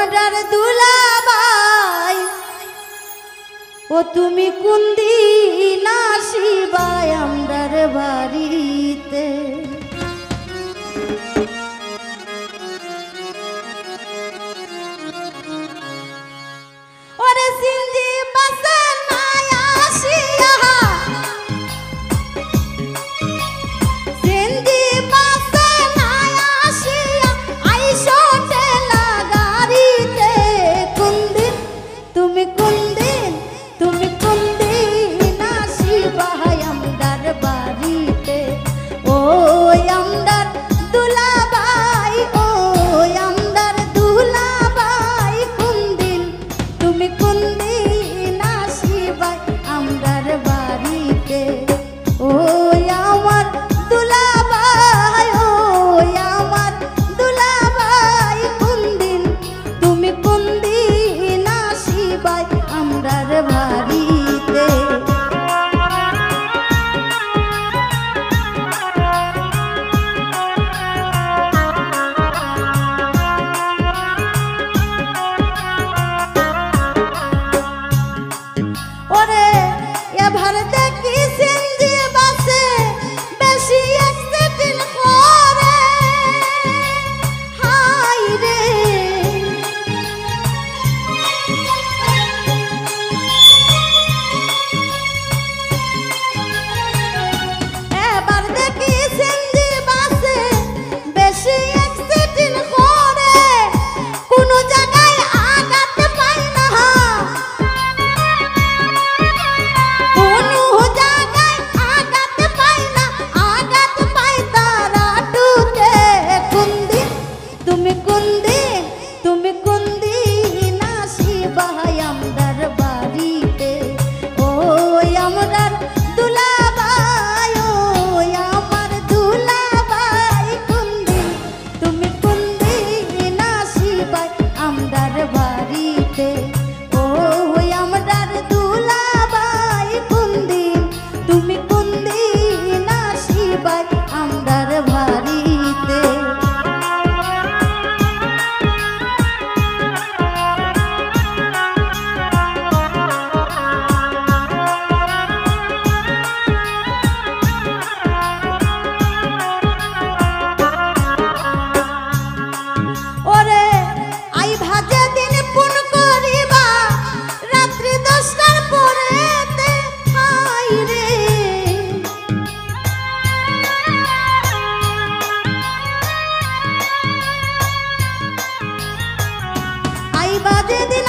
আমরার দুলাভাই ও তুমি কোন দিন আসিবাই আমরার বাড়িতে ওরে সিন্ধি বাসে নাই আসিয়া সিন্ধি বাসে নাই আসিয়া আইসো ঠেলা গাড়িতে কোন দিন তুমি কোন দিন আসিবাই আমরার বাড়িতে ওই আমরার দুলাভাই ওই আমরার দুলাভাই কোন দিন তুমি কোন দিন আসিবাই আমরার বাড়িতে ওই আমার দুলাভাই ওই আমার দুলাভাই কোন দিন তুমি কোন দিন আসিবাই আমরার বাড়িতে ওরে এবার দেখি সিন্ধি বাসে বেশি অ্যাক্সিডেন্ট করে হাই রে এবার দেখি সিন্ধি বাসে বেশি অ্যাক্সিডেন্ট করে কোনো জায়গায় আগাতে পাই না তুমি কোন দিন আসিবাই আমরার বাড়িতে ওই আমরার দুলাভাই ওই আমার দুলাভাই কোন দিন তুমি কোন দিন আসিবাই আমরার বাড়িতে ওই আমরার দুলাভাই কোন দিন তুমি কোন দিন আসিবাই আমরার বাড়িতে ওরে আই ভাজে দিন পুন করিবা রাত্রি 10টার পরেতে হাই রে আই ভাজে দিন